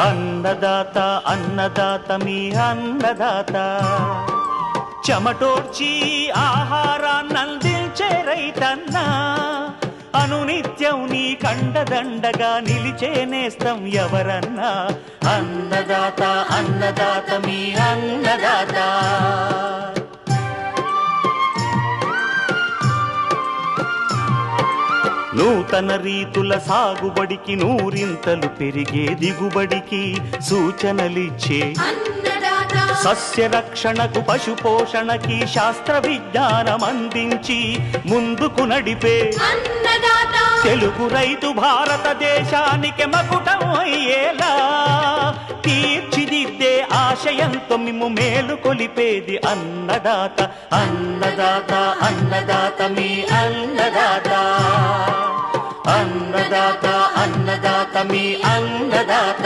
అన్నదాత అన్నదాత మీ అన్నదాత చెమటోడ్చి ఆహారాన్నందించే రైతన్నా అనునిత్యం నీ కండదండగా నిలిచే నేస్తం ఎవరన్నా అన్నదాత అన్నదాత మీ అన్నదాత నూతన రీతుల సాగుబడికి నూరింతలు పెరిగే దిగుబడికి సూచనలిచ్చే సస్య రక్షణకు పశు పోషణకి శాస్త్ర విజ్ఞానం అందించి ముందుకు నడిపే తెలుగు రైతు భారతదేశానికి మకుటం అయ్యేలా తీర్చిదిద్దే ఆశయంతో మిమ్ము మేలు కొలిపేది అన్నదాత అన్నదాత అన్నదాత మీ అన్నదాత అన్నదాత అన్నదాత మీ అన్నదాత